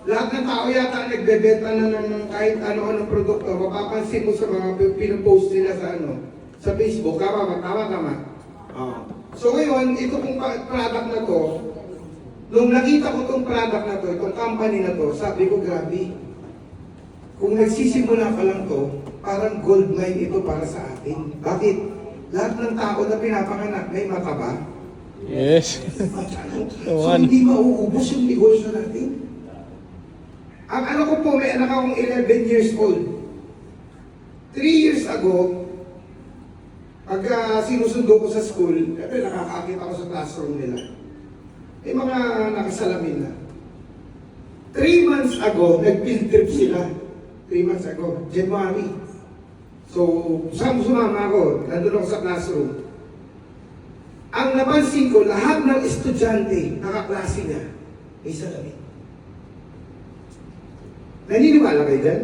lahat ng tao yata nagbebenta na ng kahit ano-anong produkto. Mapapansin mo sa mga pinopost nila sa sa Facebook. Tama ba? Tama. Oh. So ngayon, ito pong product na to, nung nakita ko itong product na to, itong company na to, sabi ko, grabe. Kung nagsisimula pa lang to, parang gold mine ito para sa atin. Bakit? Lahat ng tao na pinapanganak may mata ba? Yes. So hindi mauubos yung negosyo natin. Ang ano ko po, may anak akong 11 years old. 3 years ago, pag sinusundo ko sa school, nakakakit ako sa classroom nila. May mga nakasalamin na. 3 months ago, nag-field trip sila. 3 months ago, January. So, sumama ako, nandun ako sa classroom. Ang napansin ko, lahat ng estudyante, nakaklase niya, may salamin. Naniniwala kayo dyan?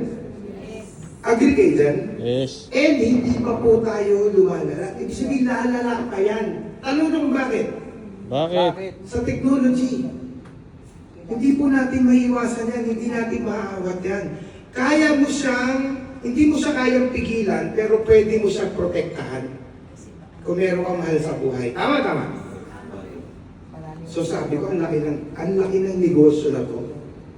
Yes. Agree kayo dyan? Yes. And hindi pa po tayo lumalala. Ibig sabihin, naalala pa yan. Tanong nyo kung bakit? Bakit? Sa technology. Hindi po natin maiiwasan yan, hindi natin maaawat yan. Kaya mo siyang, hindi mo siya kayang pigilan, pero pwede mo siyang protektahan. Kung meron kang mahal sa buhay. Tama. So sabi ko, ang laki ng negosyo na to.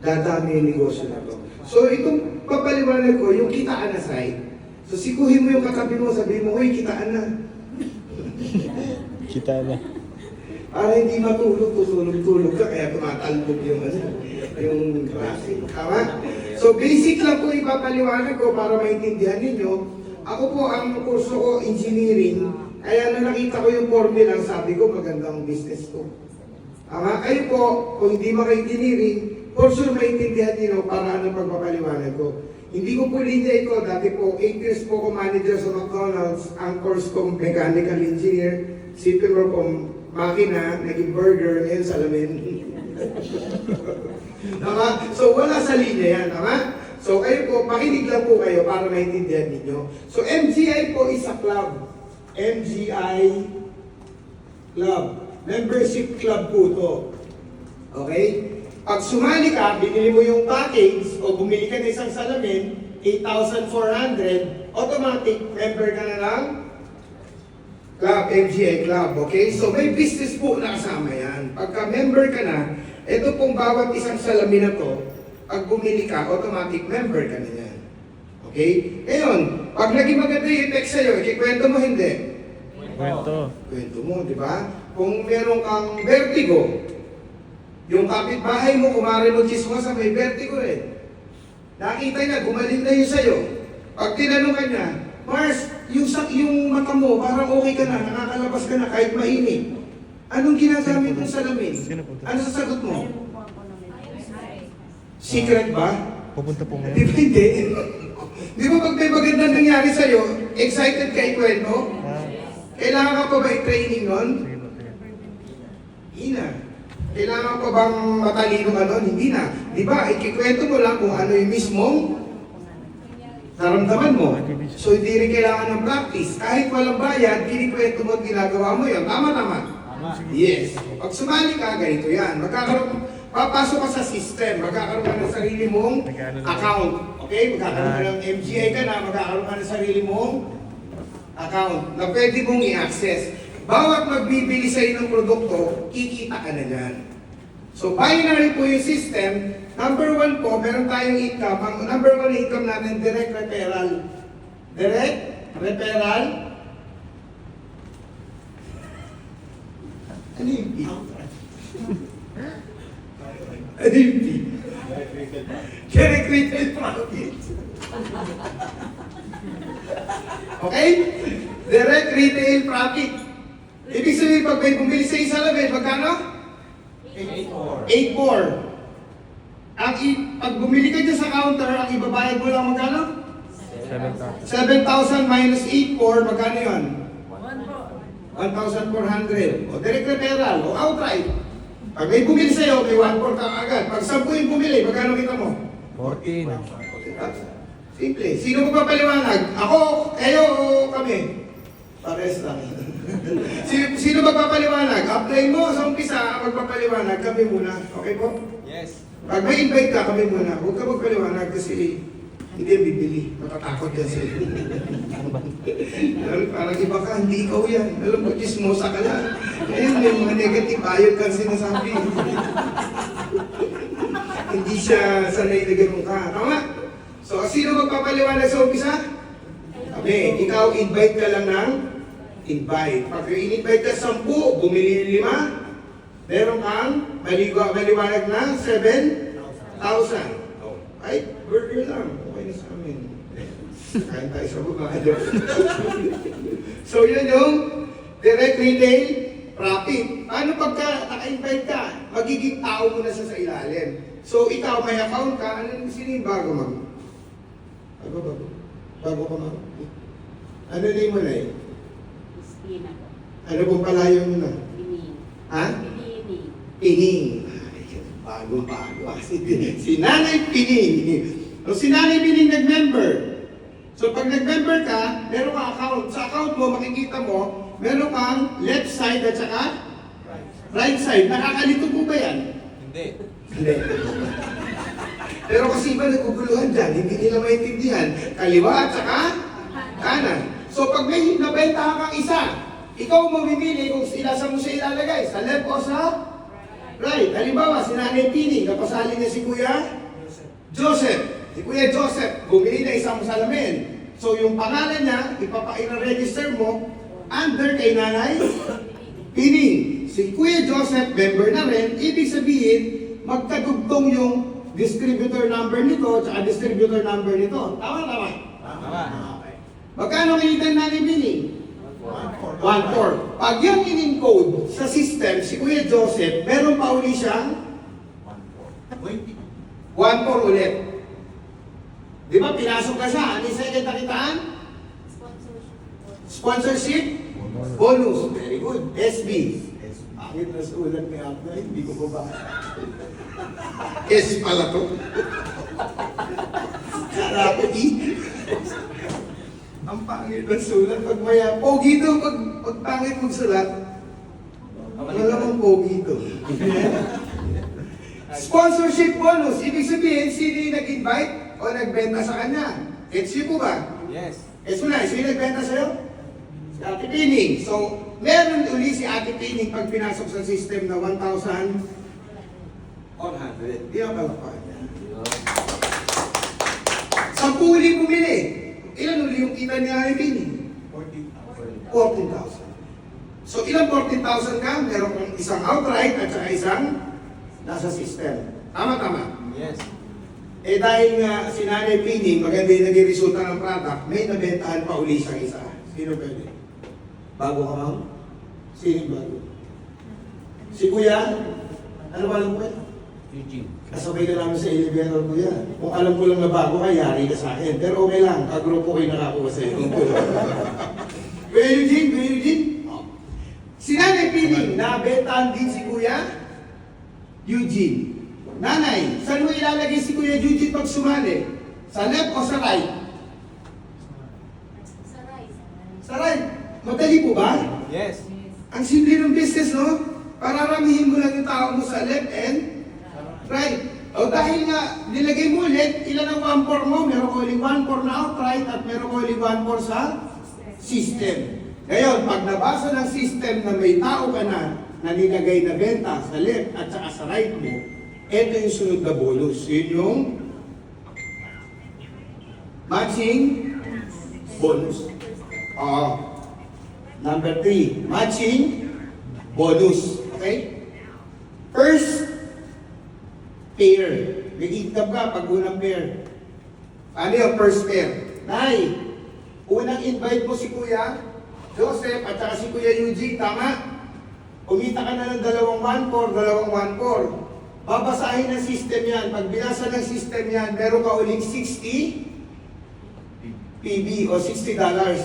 Dadami yung negosyo na to. So itong papaliwanag ko, yung kitaan na side. So sikuhin mo yung katabi mo, sabihin mo, uy, kitaan na. Kita na. Para hindi matulog, tulog ka, kaya tumatalbog yung klase. Tama? So basic lang po ipapaliwanag ko para maintindihan ninyo. Ako po, ang kurso ko, engineering. Kaya na nakita ko yung formula, sabi ko, magandang business to. Tama? Kayo po, kung hindi maka-engineering, for sure maintindihan niyo para anong pagpapaliwanag ko. Hindi ko po linya ito, dati po, 8 years po ko manager sa McDonald's, ang course kong mechanical engineer, sipin mo pong makina, naging burger, ngayon salamin. Tama? So wala sa linya yan, tama? So kayo po, makinig lang po kayo para maintindihan ninyo. So MGI po is a club. MGI Club. Membership club po to. Okay? Pag sumali ka, binili mo yung package o bumili ka ng isang salamin, 8,400, automatic member ka na lang club, MGI Club. Okay? So may business po na kasama yan. Pagka member ka na, ito pong bawat isang salamin na to, pag bumili ka, automatic member ka na yan. Okay? Ngayon, pag naging maganda yung effect sa'yo, ikikwento mo hindi. Kwento. Kwento mo, di ba? Kung meron kang vertigo, yung kapitbahay mo, kumare mo chismosa, may vertigo rin. Nakita niya, gumaling na yun sa'yo. Pag tinanong ka niya, Mars, yung mata mo, parang okay ka na, nakakalabas ka na kahit mainit. Anong ginagamit ng salamin? Ano sasagot mo? Secret ba? Pupunta po Di ba hindi? Di ba pag may magandang nangyari sa'yo, excited ka ikwento? Kailangan ka pa ba i-training nun? Hindi na. Kailangan pa bang matalino ka nun? Hindi na. Di ba? Ikikwento mo lang kung ano yung mismong naramdaman mo. So hindi rin kailangan ng practice. Kahit walang bayad, kinikwento mo at ginagawa mo yun. Tama. Yes. Pag sumali ka, ganito yan. Papasok ka sa system. Magkakaroon ka ng sarili mong account. Okay? Magkakaroon ka ng MGI ka na, magkakaroon ka ng sarili mong account na pwede mong i-access. Bawat magbibili sa'yo ng produkto, kikita ka na dyan. So, binary po yung system. Number 1 po, meron tayong income. Ang number 1 income natin, direct referral. Direct referral. Ano yung P? Ano yung P? Direct retail profit. Okay? Direct retail profit. Ibig sabihin, pag may bumili sa isang salamin, magkano? 8,400. Pag bumili ka dyan sa counter, ang ibabayad mo lang magkano? 7,000 minus 8,400, magkano yun? 1,400. O direct referral, o outright. Pag may bumili sa'yo, may 1,400 ka agad. Pag 10 yung bumili, magkano kita mo? 14. Simple. Sino magpapaliwanag? Ako, kayo, o kami? Pares lang. sino magpapaliwanag? Apply mo sa umpisa, magpapaliwanag. Kami muna. Okay po? Yes. Pag may invite ka, kami muna. Huwag ka magpaliwanag kasi hindi yan bibili. Matatakot yan sila. Parang iba ka, hindi ikaw yan. Alam mo, chismosa ka lang. Ayun, may mga negative ayod kang sinasabi. Hindi siya sanay na ganun ka. Tama? So, sino magpapaliwanag sa umpisa? Kami. Ikaw, invite ka lang ng invite. Pag in-invite ka 10, bumili 5, meron kang maliwanag na 7,000. Ay, burger lang. Okay na sa amin. Kain tayo sa baba. So, yun yung direct retail profit. Paano pagka naka-invite ka? Magiging tao mo na siya sa ilalim. So, ikaw, may account ka. Sino yung bago, ma'am? Bago ka, ma'am? Ano name mo na eh? Christina po. Ano pong palayo mo na? Pining. Ha? Pining. Pining. Ay, bago-bago. Si Nanay Pining. O si Nanay Pining nag-member. So pag nag-member ka, meron ka account. Sa account mo, makikita mo, meron kang left side at saka right side. Nakakalito po ba yan? Hindi. Hindi. Pero kasi iba naguguluhan dyan, hindi nila maintindihan. Kaliwa at saka kanan. So pag may nabenta kang isa, ikaw mamimili kung ilasa mo siya ilalagay, sa left o sa right. Halimbawa, si Nanay Pining, kapasali niya si Kuya Joseph. Si Kuya Joseph, bumili na isang salamin. So yung pangalan niya, ipapa-register mo under kay Nanay Pining. Si Kuya Joseph, member na rin, ibig sabihin, magkadugtong yung distributor number nito at distributor number nito. Tama? Okay. Magkano kinita Nanay Pining? 1,400. Pag yung in-encode sa system, si Kuya Joseph, meron pa uli siyang 1,400 ulit. Di ba, pinasok ka siya. Ano yung second nakitaan? Sponsorship? Bonus. Very good. SB. Bakit na sulat ni Abna? Hindi ko pa ba? S pala to. Kala ko E. Ang pangit ng sulat. Pag maya, pogi to. Pag pangit magsulat, wala mong pogi to. Sponsorship bonus. Ibig sabihin, sino yung nag-invite o nagbenta sa kanya? It's you po ba? Yes. It's mo na. Sino yung nagbenta sa'yo? Si Ate Pining. So, meron uli si Ate Pining pag pinasok sa system na 1,100. Di ba palapakan niya? 10 uli pumili. Ilan uli yung kita ni Ate Pining? 14,000. So, ilang 14,000 ka? Meron kang isang outright at saka isang nasa system. Tama. Yes. Eh dahil nga si Nanay Pining, maganda yung naging resulta ng product, may nabentahan pa uli siyang isa. Sino pwede? Bago ka, ma'am? Sino bago? Si Kuya? Ano ba alam mo? Eugene. Kasabay ka namin sa elevator, Kuya. Kung alam ko lang na bago ka, yari ka sa akin. Pero okay lang, kagrupo kayo nakakuha sa iyo. Kuya Eugene? Oh. Si Nanay Pining, nabentahan din si Kuya Eugene. Nanay, saan mo ilalagay si Kuya Eugene pag sumali? Sa left o sa right? Sa right. Madali po ba? Yes. Ang simple ng business, no? Pararamihin mo lang yung tao mo sa left and right. O dahil nga, nilagay mo ulit, ilan ang 1,400 mo? Meron ko ulit 1,400 na outright at meron ko ulit 1,400 sa system. Ngayon, pag nabasa ng system na may tao ka na nilagay na benta sa left at saka sa right mo, ito yung sunod na bonus. Yun yung matching bonus. Number 3, matching bonus. Okay? First, pair. May income ka pag unang pair. Ano yung first pair? Nay, unang invite mo si Kuya Joseph at saka si Kuya Eugene, tama? Kumita ka na ng 2,1,400. Babasahin ng system yan. Pag binasa ng system yan, meron ka uling 60 PB o $60.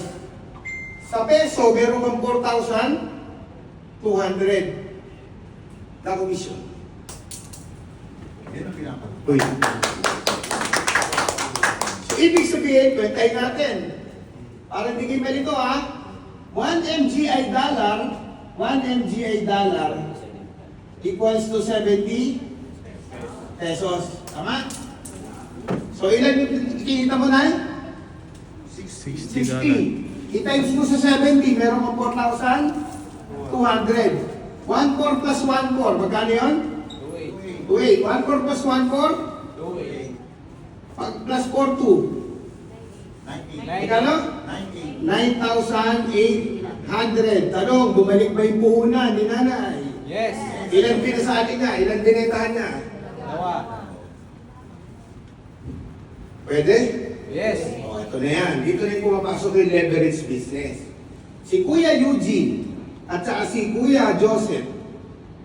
Sa peso, meron kang 4,200 na commission. Uy. So, ibig sabihin, kwentahin natin. Para hindi kayo malito, ha? 1 MGI dollar equals to 70 pesos. Tama? So, ilan yung kinita mo na? 60 dollar. 60. I-times mo sa 70, meron kang 4,200. 1/4 plus 1/4. Magkano yun? 2,800. 1/4 plus 1/4? 2,800. Plus 4,200. Magkano? 9,800. Tanong, bumalik ba yung puhunan ni nanay? Yes. Ilan pinasali niya? Ilan binentahan niya? Dalawa. Pwede? Yes. O, ito na yan. Dito na yung pumapasok yung leverage business. Si Kuya Eugene at saka si Kuya Joseph,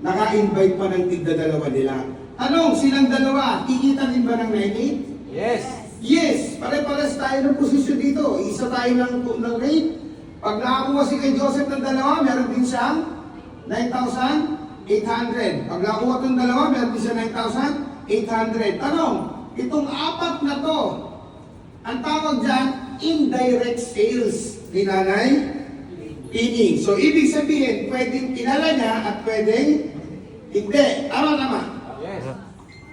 naka-invite pa ng tigda-dalawa nila. Tanong, silang dalawa, kikita din ba ng 98? Yes. Yes! Pare-pares tayo ng posisyon dito. Isa tayo ng rate. Pag nakakuha si kay Joseph ng dalawa, meron din siyang 9,800. Pag nakakuha itong dalawa, meron din siya 9,800. Tanong, itong apat na to, ang tawag dyan, indirect sales ni Nanay Pining. So, ibig sabihin, pwedeng kilala niya at pwedeng hindi. Tama. Yes.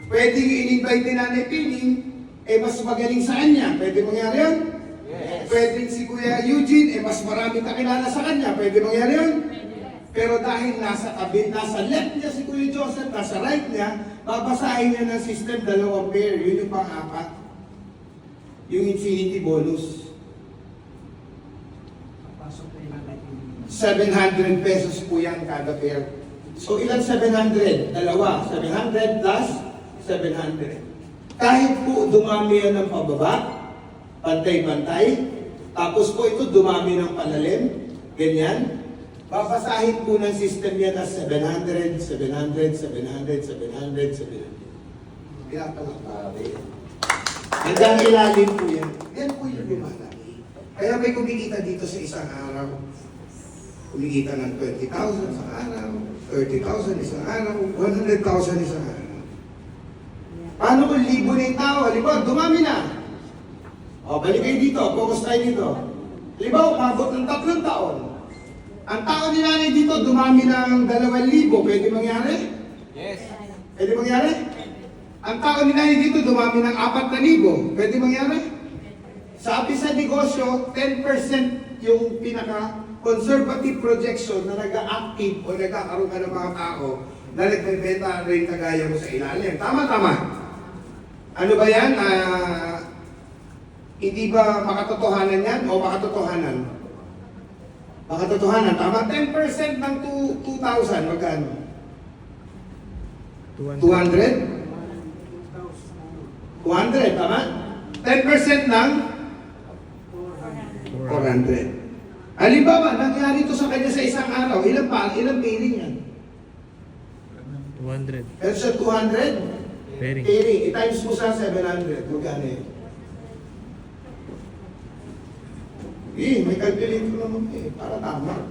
Pwedeng in-invite ni Nanay Pining, mas magaling sa kanya. Pwede mangyari yun? Yes. Pwedeng si Kuya Eugene, mas marami kakilala sa kanya. Pwede mangyari yun? Pero dahil nasa left niya si Kuya Joseph, nasa right niya, babasahin niya ng system, dalawang pair. Yun yung pang-apat. Yung infinity bonus. 700 pesos po yan kada pair. So ilan 700? Dalawa. 700 plus 700. Kahit po dumami yan ng pababa, pantay-pantay, tapos po ito dumami ng palalim, ganyan, babasahin po ng system yan na 700, 700, 700, 700, 700. Kaya pala pare. Hanggang ilalim po yan. Yan po yung lumalaki. Kaya may kumikita dito sa isang araw. Kumikita ng 20,000 sa araw, 30,000 isang araw, 100,000 isang araw. Paano kung libo na yung tao? Halimbawa, dumami na. O, balik kayo dito, focus tayo dito. Halimbawa, umabot ng 3 taon. Ang tao ni nanay dito, dumami ng 2,000. Pwede mangyari? Yes. Pwede mangyari? Ang tao ni nanay dito, dumami ng 4,000. Pwede mangyari? Sabi sa negosyo, 10% yung pinaka-conservative projection na nag-active o nagkakaroon ka ng mga tao na nagbebenta rin kagaya mo sa ilalim. Tama. Ano ba yan? Hindi ba makatotohanan yan o makatotohanan? Makatotohanan. Tama. 10% ng 2,000, magkano? 200? 200, tama? 10% ng 400. Halimbawa, nangyari ito sa kanya sa isang araw. Ilang pairing yan? 200. Pero sa 200, Pairing. i-times mo sa 700. Magkano yun? May calculator naman para tama.